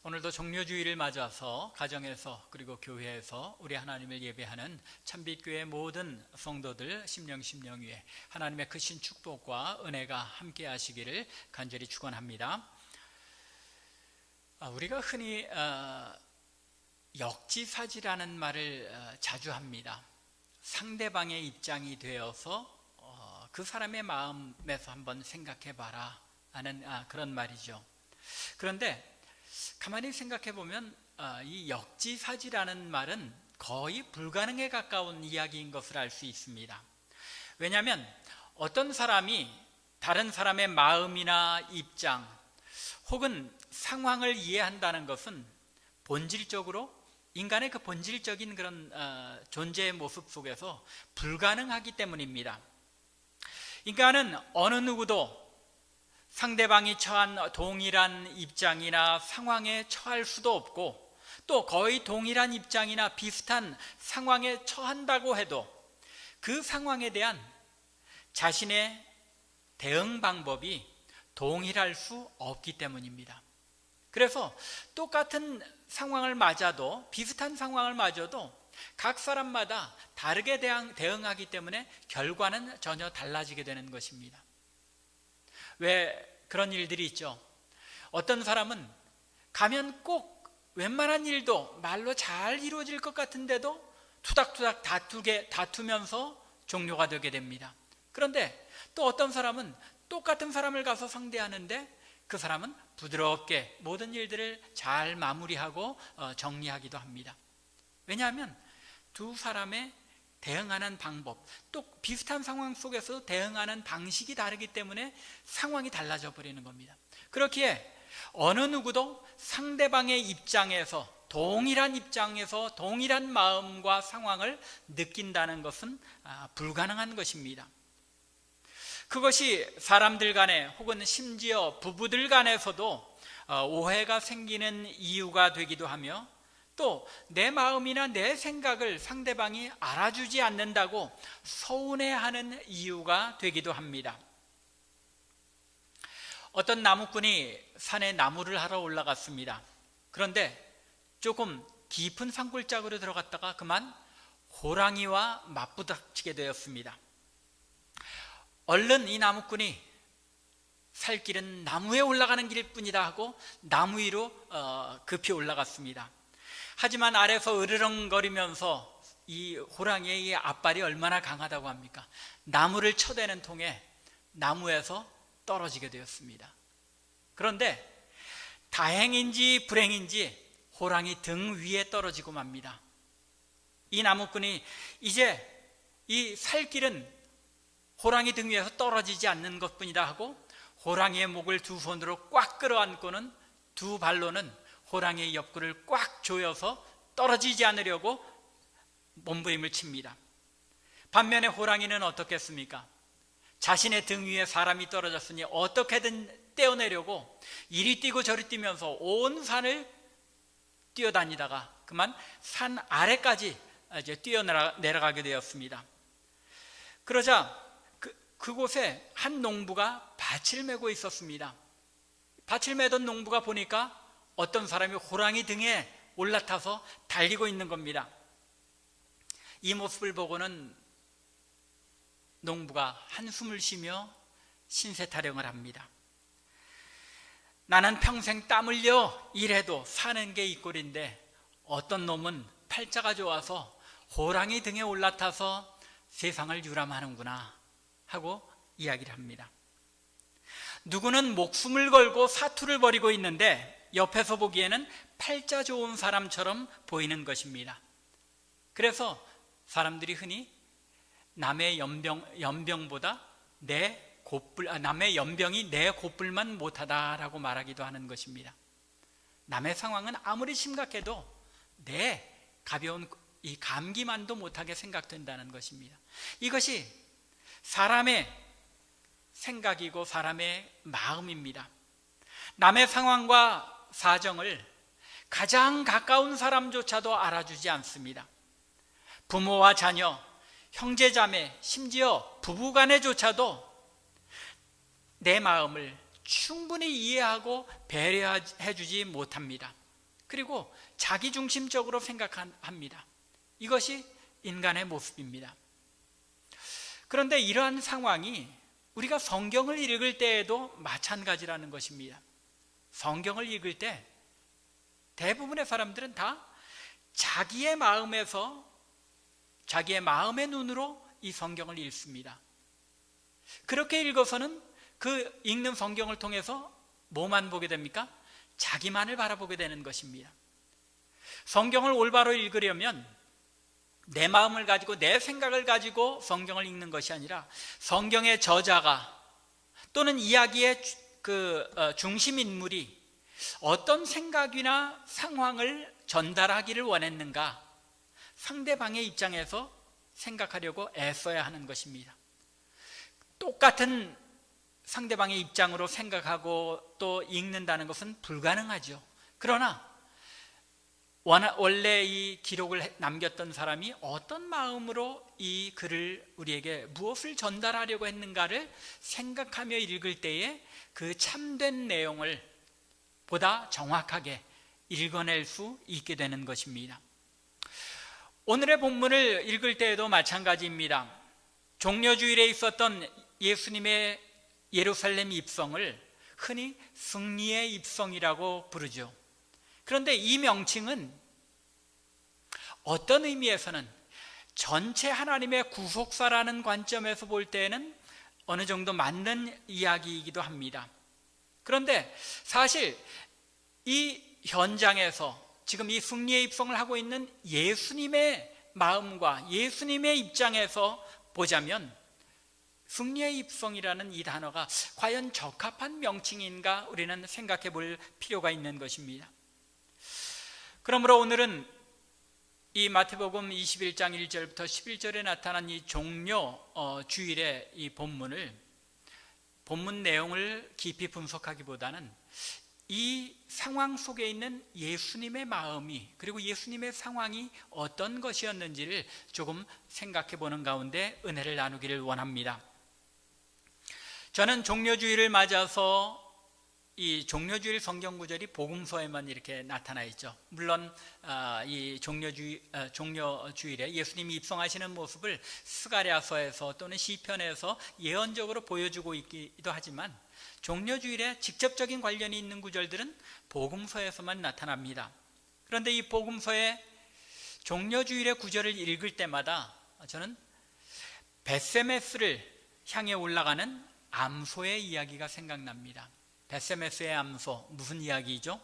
오늘도 종료주일을 맞아서 가정에서 그리고 교회에서 우리 하나님을 예배하는 참빛교회 모든 성도들 심령 위에 하나님의 크신 축복과 은혜가 함께 하시기를 간절히 축원합니다. 우리가 흔히 역지사지라는 말을 자주 합니다. 상대방의 입장이 되어서 그 사람의 마음에서 한번 생각해 봐라 하는 그런 말이죠. 그런데 가만히 생각해 보면 이 역지사지라는 말은 거의 불가능에 가까운 이야기인 것을 알 수 있습니다. 왜냐하면 어떤 사람이 다른 사람의 마음이나 입장 혹은 상황을 이해한다는 것은 본질적으로 인간의 그 본질적인 그런 존재의 모습 속에서 불가능하기 때문입니다. 인간은 어느 누구도 상대방이 처한 동일한 입장이나 상황에 처할 수도 없고 또 거의 동일한 입장이나 비슷한 상황에 처한다고 해도 그 상황에 대한 자신의 대응 방법이 동일할 수 없기 때문입니다. 그래서 똑같은 상황을 맞아도 비슷한 상황을 맞아도 각 사람마다 다르게 대응하기 때문에 결과는 전혀 달라지게 되는 것입니다. 왜 그런 일들이 있죠? 어떤 사람은 가면 꼭 웬만한 일도 말로 잘 이루어질 것 같은데도 투닥투닥 다투면서 종료가 되게 됩니다. 그런데 또 어떤 사람은 똑같은 사람을 가서 상대하는데 그 사람은 부드럽게 모든 일들을 잘 마무리하고 정리하기도 합니다. 왜냐하면 두 사람의 대응하는 방법, 또 비슷한 상황 속에서 대응하는 방식이 다르기 때문에 상황이 달라져 버리는 겁니다. 그렇기에 어느 누구도 상대방의 입장에서 동일한 마음과 상황을 느낀다는 것은 불가능한 것입니다. 그것이 사람들 간에 혹은 심지어 부부들 간에서도 오해가 생기는 이유가 되기도 하며 또 내 마음이나 내 생각을 상대방이 알아주지 않는다고 서운해하는 이유가 되기도 합니다. 어떤 나무꾼이 산에 나무를 하러 올라갔습니다. 그런데 조금 깊은 산골짜기로 들어갔다가 그만 호랑이와 맞부닥치게 되었습니다. 얼른 이 나무꾼이 살 길은 나무에 올라가는 길뿐이다 하고 나무 위로 급히 올라갔습니다. 하지만 아래서 으르렁거리면서 이 호랑이의 이 앞발이 얼마나 강하다고 합니까? 나무를 쳐대는 통에 나무에서 떨어지게 되었습니다. 그런데 다행인지 불행인지 호랑이 등 위에 떨어지고 맙니다. 이 나무꾼이 이제 이 살 길은 호랑이 등 위에서 떨어지지 않는 것뿐이다 하고 호랑이의 목을 두 손으로 꽉 끌어안고는 두 발로는 호랑이의 옆구리를 꽉 조여서 떨어지지 않으려고 몸부림을 칩니다. 반면에 호랑이는 어떻겠습니까? 자신의 등 위에 사람이 떨어졌으니 어떻게든 떼어내려고 이리 뛰고 저리 뛰면서 온 산을 뛰어다니다가 그만 산 아래까지 이제 뛰어내려가게 되었습니다. 그러자 그곳에 한 농부가 밭을 메고 있었습니다. 밭을 메던 농부가 보니까 어떤 사람이 호랑이 등에 올라타서 달리고 있는 겁니다. 이 모습을 보고는 농부가 한숨을 쉬며 신세타령을 합니다. 나는 평생 땀 흘려 일해도 사는 게 이 꼴인데 어떤 놈은 팔자가 좋아서 호랑이 등에 올라타서 세상을 유람하는구나 하고 이야기를 합니다. 누구는 목숨을 걸고 사투를 벌이고 있는데 옆에서 보기에는 팔자 좋은 사람처럼 보이는 것입니다. 그래서 사람들이 흔히 남의 연병보다 남의 연병이 내 곱불만 못하다라고 말하기도 하는 것입니다. 남의 상황은 아무리 심각해도 내 가벼운 이 감기만도 못하게 생각된다는 것입니다. 이것이 사람의 생각이고 사람의 마음입니다. 남의 상황과 사정을 가장 가까운 사람조차도 알아주지 않습니다. 부모와 자녀, 형제자매, 심지어 부부간에조차도 내 마음을 충분히 이해하고 배려해 주지 못합니다. 그리고 자기중심적으로 생각합니다. 이것이 인간의 모습입니다. 그런데 이러한 상황이 우리가 성경을 읽을 때에도 마찬가지라는 것입니다. 성경을 읽을 때 대부분의 사람들은 다 자기의 마음에서, 자기의 마음의 눈으로 이 성경을 읽습니다. 그렇게 읽어서는 그 읽는 성경을 통해서 뭐만 보게 됩니까? 자기만을 바라보게 되는 것입니다. 성경을 올바로 읽으려면 내 마음을 가지고, 내 생각을 가지고 성경을 읽는 것이 아니라 성경의 저자가 또는 이야기의 중심 인물이 어떤 생각이나 상황을 전달하기를 원했는가, 상대방의 입장에서 생각하려고 애써야 하는 것입니다. 똑같은 상대방의 입장으로 생각하고 또 읽는다는 것은 불가능하죠. 그러나 원래 이 기록을 남겼던 사람이 어떤 마음으로 이 글을 우리에게 무엇을 전달하려고 했는가를 생각하며 읽을 때에 그 참된 내용을 보다 정확하게 읽어낼 수 있게 되는 것입니다. 오늘의 본문을 읽을 때에도 마찬가지입니다. 종려주일에 있었던 예수님의 예루살렘 입성을 흔히 승리의 입성이라고 부르죠. 그런데 이 명칭은 어떤 의미에서는 전체 하나님의 구속사라는 관점에서 볼 때에는 어느 정도 맞는 이야기이기도 합니다. 그런데 사실 이 현장에서 지금 이 승리의 입성을 하고 있는 예수님의 마음과 예수님의 입장에서 보자면 승리의 입성이라는 이 단어가 과연 적합한 명칭인가 우리는 생각해 볼 필요가 있는 것입니다. 그러므로 오늘은 이 마태복음 21장 1절부터 11절에 나타난 이 종려주일의 이 본문 내용을 깊이 분석하기보다는 이 상황 속에 있는 예수님의 마음이, 그리고 예수님의 상황이 어떤 것이었는지를 조금 생각해 보는 가운데 은혜를 나누기를 원합니다. 저는 종려주일을 맞아서 이 종려주일 성경 구절이 복음서에만 이렇게 나타나 있죠. 물론 이 종려주일에 예수님이 입성하시는 모습을 스가랴서에서 또는 시편에서 예언적으로 보여주고 있기도 하지만 종려주일에 직접적인 관련이 있는 구절들은 복음서에서만 나타납니다. 그런데 이 복음서의 종려주일의 구절을 읽을 때마다 저는 벳세메스를 향해 올라가는 암소의 이야기가 생각납니다. 벳세메스의 암소, 무슨 이야기죠?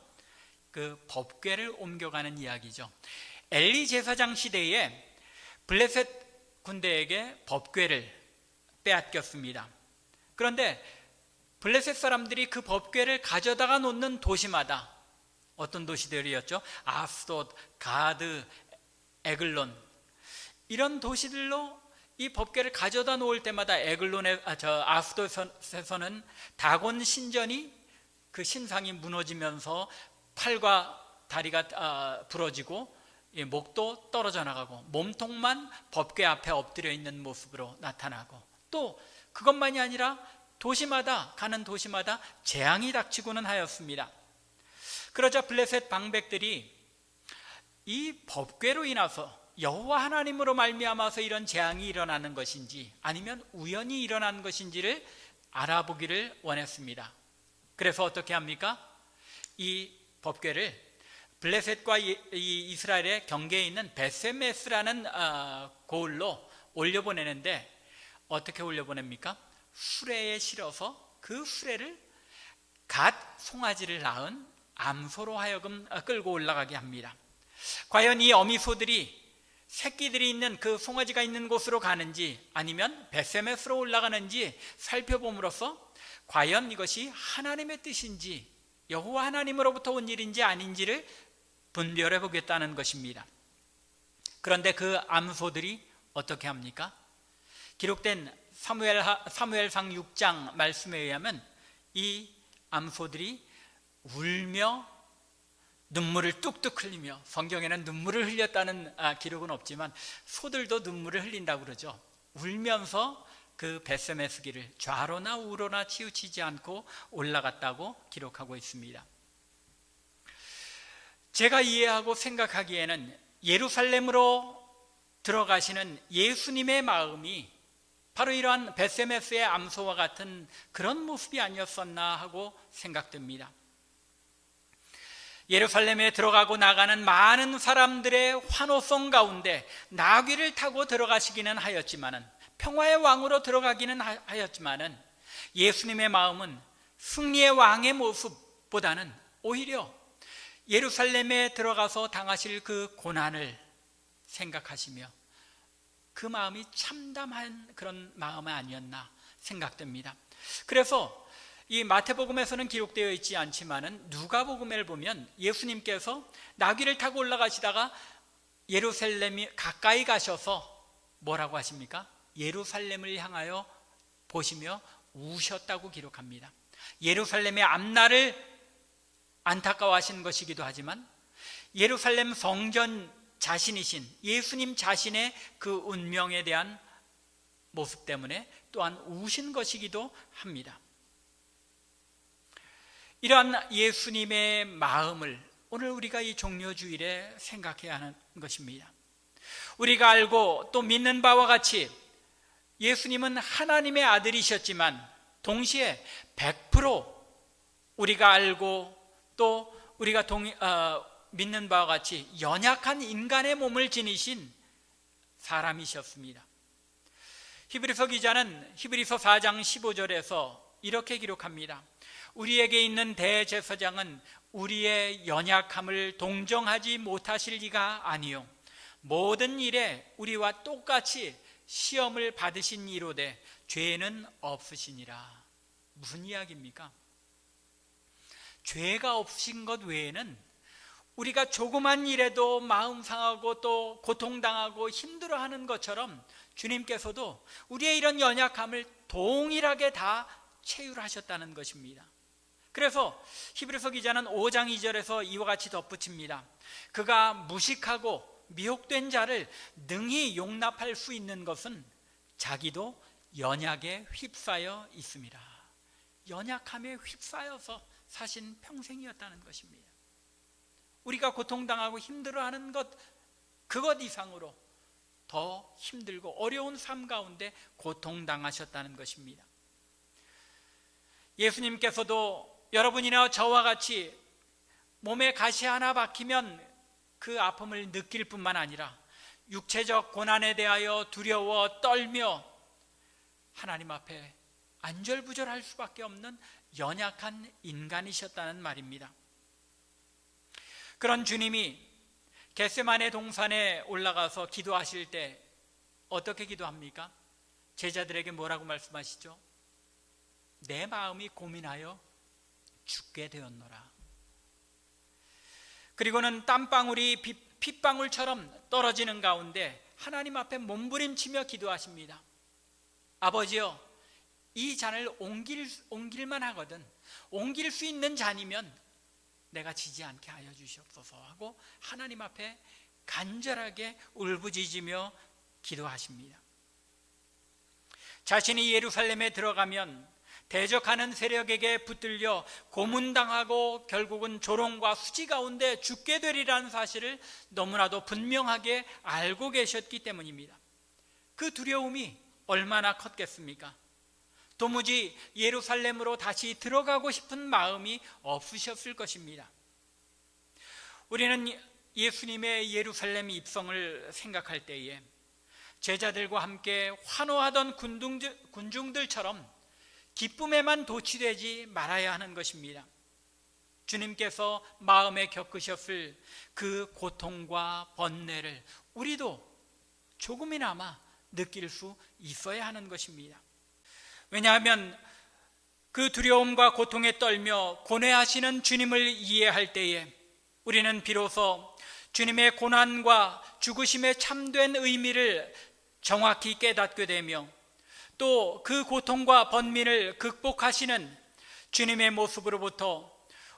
그 법궤를 옮겨가는 이야기죠. 엘리 제사장 시대에 블레셋 군대에게 법궤를 빼앗겼습니다. 그런데 블레셋 사람들이 그 법궤를 가져다가 놓는 도시마다, 어떤 도시들이었죠? 아스돗, 가드, 에글론, 이런 도시들로 이 법궤를 가져다 놓을 때마다 아스돗에서는 다곤 신전이 그 신상이 무너지면서 팔과 다리가 부러지고 목도 떨어져 나가고 몸통만 법궤 앞에 엎드려 있는 모습으로 나타나고, 또 그것만이 아니라 가는 도시마다 재앙이 닥치고는 하였습니다. 그러자 블레셋 방백들이 이 법궤로 인해서 여호와 하나님으로 말미암아서 이런 재앙이 일어나는 것인지 아니면 우연히 일어난 것인지를 알아보기를 원했습니다. 그래서 어떻게 합니까? 이 법궤를 블레셋과 이 이스라엘의 경계에 있는 벳세메스라는 고을로 올려보내는데, 어떻게 올려보냅니까? 수레에 실어서 그 수레를 갓 송아지를 낳은 암소로 하여금 끌고 올라가게 합니다. 과연 이 어미소들이 새끼들이 있는 그 송아지가 있는 곳으로 가는지 아니면 벳세메스로 올라가는지 살펴봄으로써 과연 이것이 하나님의 뜻인지 여호와 하나님으로부터 온 일인지 아닌지를 분별해 보겠다는 것입니다. 그런데 그 암소들이 어떻게 합니까? 기록된 사무엘상 6장 말씀에 의하면 이 암소들이 울며 눈물을 뚝뚝 흘리며, 성경에는 눈물을 흘렸다는 기록은 없지만 소들도 눈물을 흘린다고 그러죠. 울면서 그 벳세메스 길을 좌로나 우로나 치우치지 않고 올라갔다고 기록하고 있습니다. 제가 이해하고 생각하기에는 예루살렘으로 들어가시는 예수님의 마음이 바로 이러한 베세메스의 암소와 같은 그런 모습이 아니었었나 하고 생각됩니다. 예루살렘에 들어가고 나가는 많은 사람들의 환호성 가운데 나귀를 타고 들어가시기는 하였지만은, 평화의 왕으로 들어가기는 하였지만은, 예수님의 마음은 승리의 왕의 모습보다는 오히려 예루살렘에 들어가서 당하실 그 고난을 생각하시며 그 마음이 참담한 그런 마음이 아니었나 생각됩니다. 그래서 이 마태복음에서는 기록되어 있지 않지만은 누가복음을 보면 예수님께서 나귀를 타고 올라가시다가 예루살렘이 가까이 가셔서 뭐라고 하십니까? 예루살렘을 향하여 보시며 우셨다고 기록합니다. 예루살렘의 앞날을 안타까워하신 것이기도 하지만 예루살렘 성전 자신이신 예수님 자신의 그 운명에 대한 모습 때문에 또한 우신 것이기도 합니다. 이러한 예수님의 마음을 오늘 우리가 이 종려주일에 생각해야 하는 것입니다. 우리가 알고 또 믿는 바와 같이 예수님은 하나님의 아들이셨지만 동시에 100% 우리가 알고 또 우리가 믿는 바와 같이 연약한 인간의 몸을 지니신 사람이셨습니다. 히브리서 기자는 히브리서 4장 15절에서 이렇게 기록합니다. 우리에게 있는 대제사장은 우리의 연약함을 동정하지 못하실 리가 아니요 모든 일에 우리와 똑같이 시험을 받으신 이로되 죄는 없으시니라. 무슨 이야기입니까? 죄가 없으신 것 외에는 우리가 조그만 일에도 마음 상하고 또 고통당하고 힘들어하는 것처럼 주님께서도 우리의 이런 연약함을 동일하게 다 체휼하셨다는 것입니다. 그래서 히브리서 기자는 5장 2절에서 이와 같이 덧붙입니다. 그가 무식하고 미혹된 자를 능히 용납할 수 있는 것은 자기도 연약에 휩싸여 있습니다. 연약함에 휩싸여서 사신 평생이었다는 것입니다. 우리가 고통당하고 힘들어하는 것, 그것 이상으로 더 힘들고 어려운 삶 가운데 고통당하셨다는 것입니다. 예수님께서도 여러분이나 저와 같이 몸에 가시 하나 박히면 그 아픔을 느낄 뿐만 아니라 육체적 고난에 대하여 두려워 떨며 하나님 앞에 안절부절할 수밖에 없는 연약한 인간이셨다는 말입니다. 그런 주님이 겟세마네 동산에 올라가서 기도하실 때 어떻게 기도합니까? 제자들에게 뭐라고 말씀하시죠? 내 마음이 고민하여 죽게 되었노라. 그리고는 땀방울이 핏방울처럼 떨어지는 가운데 하나님 앞에 몸부림치며 기도하십니다. 아버지여, 이 잔을 옮길만 하거든 옮길 수 있는 잔이면 내가 지지 않게 하여 주시옵소서 하고 하나님 앞에 간절하게 울부짖으며 기도하십니다. 자신이 예루살렘에 들어가면 대적하는 세력에게 붙들려 고문당하고 결국은 조롱과 수치 가운데 죽게 되리라는 사실을 너무나도 분명하게 알고 계셨기 때문입니다. 그 두려움이 얼마나 컸겠습니까? 도무지 예루살렘으로 다시 들어가고 싶은 마음이 없으셨을 것입니다. 우리는 예수님의 예루살렘 입성을 생각할 때에 제자들과 함께 환호하던 군중들처럼 기쁨에만 도취되지 말아야 하는 것입니다. 주님께서 마음에 겪으셨을 그 고통과 번뇌를 우리도 조금이나마 느낄 수 있어야 하는 것입니다. 왜냐하면 그 두려움과 고통에 떨며 고뇌하시는 주님을 이해할 때에 우리는 비로소 주님의 고난과 죽으심의 참된 의미를 정확히 깨닫게 되며 또 그 고통과 번민을 극복하시는 주님의 모습으로부터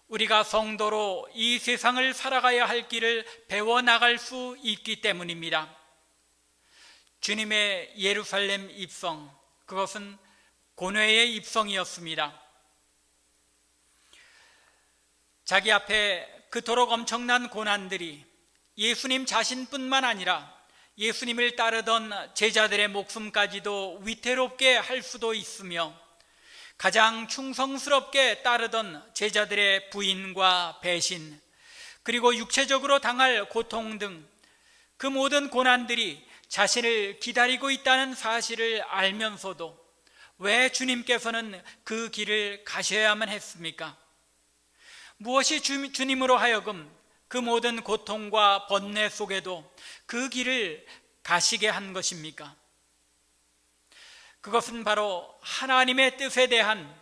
우리가 성도로 이 세상을 살아가야 할 길을 배워나갈 수 있기 때문입니다. 주님의 예루살렘 입성, 그것은 고뇌의 입성이었습니다. 자기 앞에 그토록 엄청난 고난들이 예수님 자신뿐만 아니라 예수님을 따르던 제자들의 목숨까지도 위태롭게 할 수도 있으며, 가장 충성스럽게 따르던 제자들의 부인과 배신, 그리고 육체적으로 당할 고통 등 그 모든 고난들이 자신을 기다리고 있다는 사실을 알면서도 왜 주님께서는 그 길을 가셔야만 했습니까? 무엇이 주님으로 하여금 그 모든 고통과 번뇌 속에도 그 길을 가시게 한 것입니까? 그것은 바로 하나님의 뜻에 대한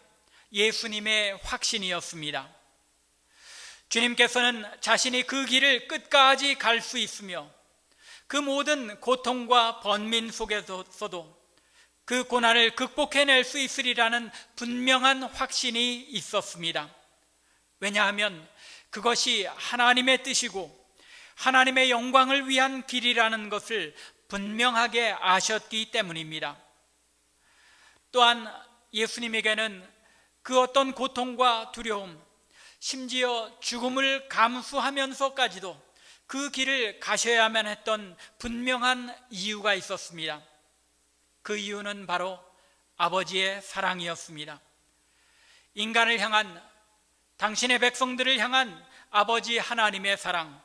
예수님의 확신이었습니다. 주님께서는 자신이 그 길을 끝까지 갈 수 있으며 그 모든 고통과 번민 속에서도 그 고난을 극복해낼 수 있으리라는 분명한 확신이 있었습니다. 왜냐하면 그것이 하나님의 뜻이고 하나님의 영광을 위한 길이라는 것을 분명하게 아셨기 때문입니다. 또한 예수님에게는 그 어떤 고통과 두려움, 심지어 죽음을 감수하면서까지도 그 길을 가셔야만 했던 분명한 이유가 있었습니다. 그 이유는 바로 아버지의 사랑이었습니다. 인간을 향한, 당신의 백성들을 향한 아버지 하나님의 사랑,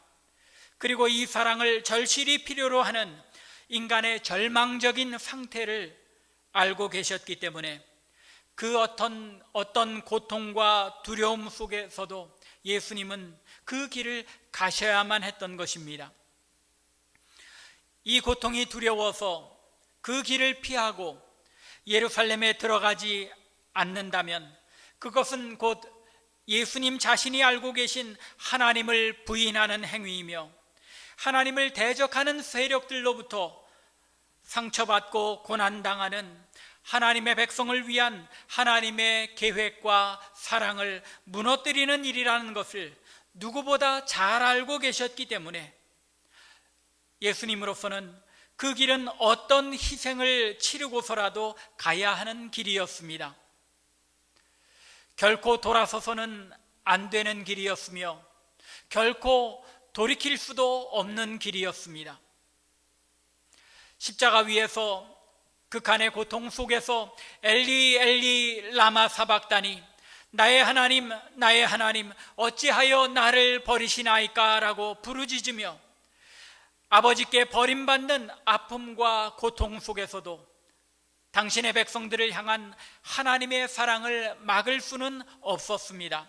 그리고 이 사랑을 절실히 필요로 하는 인간의 절망적인 상태를 알고 계셨기 때문에 그 어떤 고통과 두려움 속에서도 예수님은 그 길을 가셔야만 했던 것입니다. 이 고통이 두려워서 그 길을 피하고 예루살렘에 들어가지 않는다면 그것은 곧 예수님 자신이 알고 계신 하나님을 부인하는 행위이며 하나님을 대적하는 세력들로부터 상처받고 고난당하는 하나님의 백성을 위한 하나님의 계획과 사랑을 무너뜨리는 일이라는 것을 누구보다 잘 알고 계셨기 때문에 예수님으로서는 그 길은 어떤 희생을 치르고서라도 가야 하는 길이었습니다. 결코 돌아서서는 안 되는 길이었으며 결코 돌이킬 수도 없는 길이었습니다. 십자가 위에서 극한의 고통 속에서 엘리 엘리 라마 사박다니, 나의 하나님 나의 하나님 어찌하여 나를 버리시나이까 라고 부르짖으며 아버지께 버림받는 아픔과 고통 속에서도 당신의 백성들을 향한 하나님의 사랑을 막을 수는 없었습니다.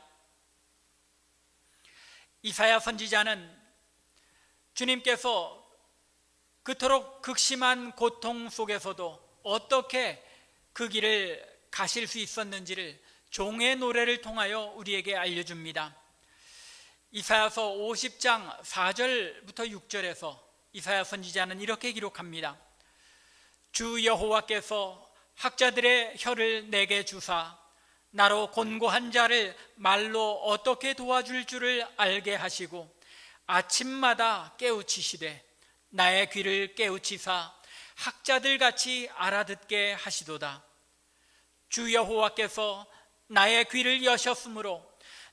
이사야 선지자는 주님께서 그토록 극심한 고통 속에서도 어떻게 그 길을 가실 수 있었는지를 종의 노래를 통하여 우리에게 알려줍니다. 이사야서 50장 4절부터 6절에서 이사야 선지자는 이렇게 기록합니다. 주 여호와께서 학자들의 혀를 내게 주사 나로 곤고한 자를 말로 어떻게 도와줄 줄을 알게 하시고 아침마다 깨우치시되 나의 귀를 깨우치사 학자들 같이 알아듣게 하시도다. 주 여호와께서 나의 귀를 여셨으므로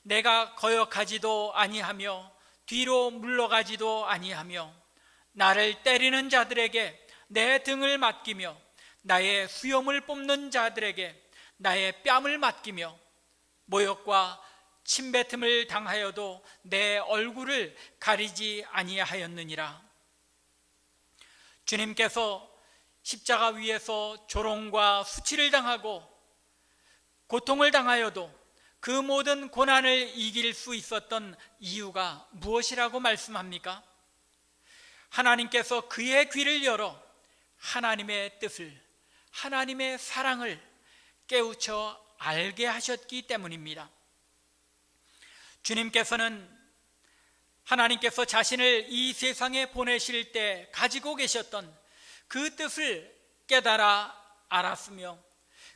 내가 거역하지도 아니하며 뒤로 물러가지도 아니하며 나를 때리는 자들에게 내 등을 맡기며 나의 수염을 뽑는 자들에게 나의 뺨을 맡기며 모욕과 침뱉음을 당하여도 내 얼굴을 가리지 아니하였느니라. 주님께서 십자가 위에서 조롱과 수치를 당하고 고통을 당하여도 그 모든 고난을 이길 수 있었던 이유가 무엇이라고 말씀합니까? 하나님께서 그의 귀를 열어 하나님의 뜻을, 하나님의 사랑을 깨우쳐 알게 하셨기 때문입니다. 주님께서는 하나님께서 자신을 이 세상에 보내실 때 가지고 계셨던 그 뜻을 깨달아 알았으며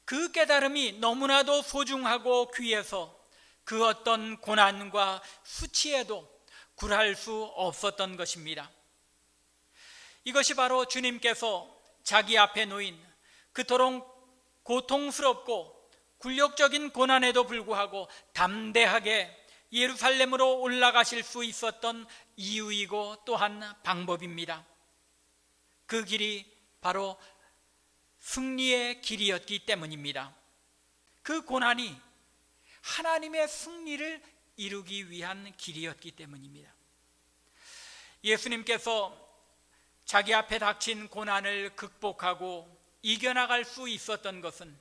그 깨달음이 너무나도 소중하고 귀해서 그 어떤 고난과 수치에도 굴할 수 없었던 것입니다. 이것이 바로 주님께서 자기 앞에 놓인 그토록 고통스럽고 굴욕적인 고난에도 불구하고 담대하게 예루살렘으로 올라가실 수 있었던 이유이고 또한 방법입니다. 그 길이 바로 승리의 길이었기 때문입니다. 그 고난이 하나님의 승리를 이루기 위한 길이었기 때문입니다. 예수님께서 자기 앞에 닥친 고난을 극복하고 이겨나갈 수 있었던 것은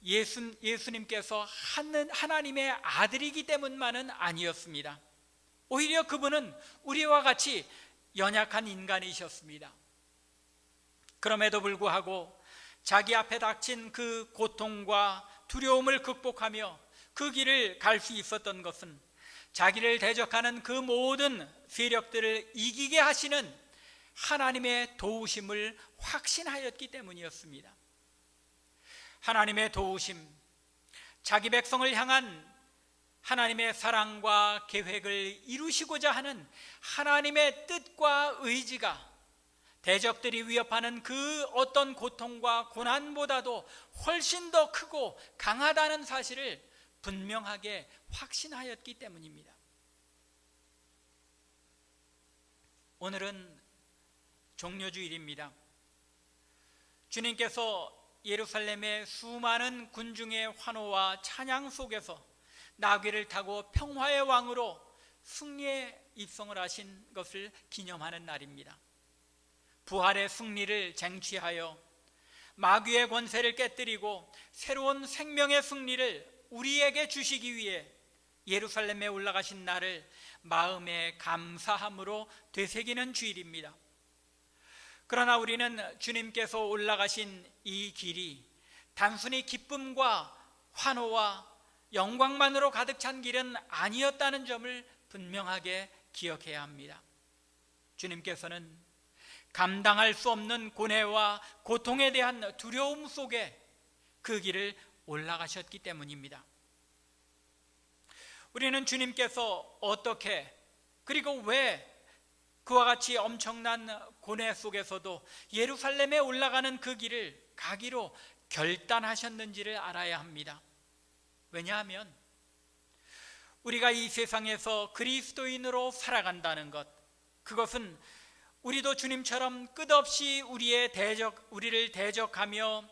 예수님께서 하나님의 아들이기 때문만은 아니었습니다. 오히려 그분은 우리와 같이 연약한 인간이셨습니다. 그럼에도 불구하고 자기 앞에 닥친 그 고통과 두려움을 극복하며 그 길을 갈 수 있었던 것은 자기를 대적하는 그 모든 세력들을 이기게 하시는 하나님의 도우심을 확신하였기 때문이었습니다. 하나님의 도우심, 자기 백성을 향한 하나님의 사랑과 계획을 이루시고자 하는 하나님의 뜻과 의지가 대적들이 위협하는 그 어떤 고통과 고난보다도 훨씬 더 크고 강하다는 사실을 분명하게 확신하였기 때문입니다. 오늘은 종려주일입니다. 주님께서 예루살렘의 수많은 군중의 환호와 찬양 속에서 나귀를 타고 평화의 왕으로 승리에 입성을 하신 것을 기념하는 날입니다. 부활의 승리를 쟁취하여 마귀의 권세를 깨뜨리고 새로운 생명의 승리를 우리에게 주시기 위해 예루살렘에 올라가신 날을 마음의 감사함으로 되새기는 주일입니다. 그러나 우리는 주님께서 올라가신 이 길이 단순히 기쁨과 환호와 영광만으로 가득 찬 길은 아니었다는 점을 분명하게 기억해야 합니다. 주님께서는 감당할 수 없는 고뇌와 고통에 대한 두려움 속에 그 길을 올라가셨기 때문입니다. 우리는 주님께서 어떻게 그리고 왜 그와 같이 엄청난 고뇌 속에서도 예루살렘에 올라가는 그 길을 가기로 결단하셨는지를 알아야 합니다. 왜냐하면 우리가 이 세상에서 그리스도인으로 살아간다는 것, 그것은 우리도 주님처럼 끝없이 우리를 대적하며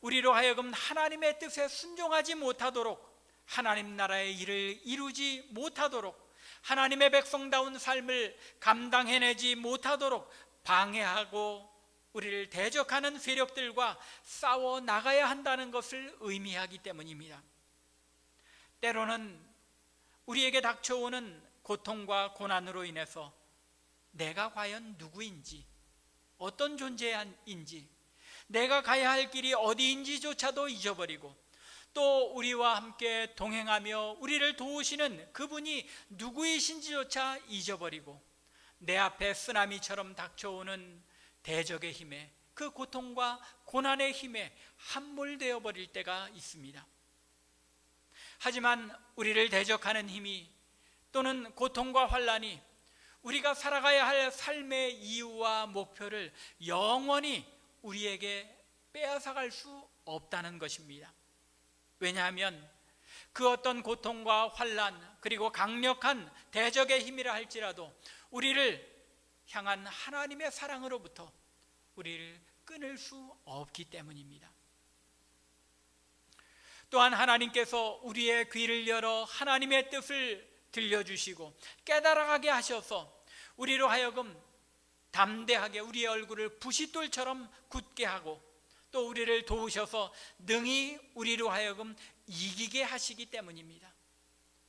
우리로 하여금 하나님의 뜻에 순종하지 못하도록, 하나님 나라의 일을 이루지 못하도록, 하나님의 백성다운 삶을 감당해내지 못하도록 방해하고 우리를 대적하는 세력들과 싸워 나가야 한다는 것을 의미하기 때문입니다. 때로는 우리에게 닥쳐오는 고통과 고난으로 인해서 내가 과연 누구인지, 어떤 존재인지, 내가 가야 할 길이 어디인지조차도 잊어버리고, 또 우리와 함께 동행하며 우리를 도우시는 그분이 누구이신지조차 잊어버리고, 내 앞에 쓰나미처럼 닥쳐오는 대적의 힘에, 그 고통과 고난의 힘에 함몰되어 버릴 때가 있습니다. 하지만 우리를 대적하는 힘이 또는 고통과 환난이 우리가 살아가야 할 삶의 이유와 목표를 영원히 우리에게 빼앗아갈 수 없다는 것입니다. 왜냐하면 그 어떤 고통과 환난 그리고 강력한 대적의 힘이라 할지라도 우리를 향한 하나님의 사랑으로부터 우리를 끊을 수 없기 때문입니다. 또한 하나님께서 우리의 귀를 열어 하나님의 뜻을 들려주시고 깨달아가게 하셔서 우리로 하여금 담대하게 우리의 얼굴을 부싯돌처럼 굳게 하고 또 우리를 도우셔서 능히 우리로 하여금 이기게 하시기 때문입니다.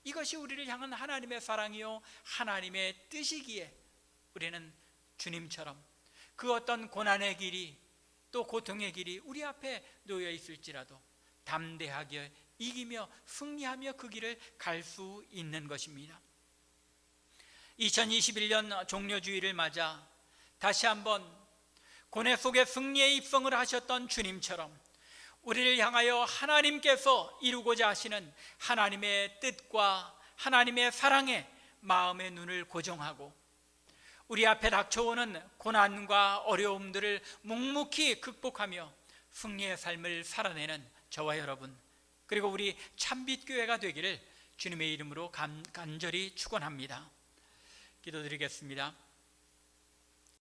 이것이 우리를 향한 하나님의 사랑이요 하나님의 뜻이기에 우리는 주님처럼 그 어떤 고난의 길이 또 고통의 길이 우리 앞에 놓여 있을지라도 담대하게 이기며 승리하며 그 길을 갈 수 있는 것입니다. 2021년 종려주의를 맞아 다시 한번 고뇌 속에 승리에 입성을 하셨던 주님처럼 우리를 향하여 하나님께서 이루고자 하시는 하나님의 뜻과 하나님의 사랑에 마음의 눈을 고정하고 우리 앞에 닥쳐오는 고난과 어려움들을 묵묵히 극복하며 승리의 삶을 살아내는 저와 여러분 그리고 우리 참빛교회가 되기를 주님의 이름으로 간절히 축원합니다. 기도드리겠습니다.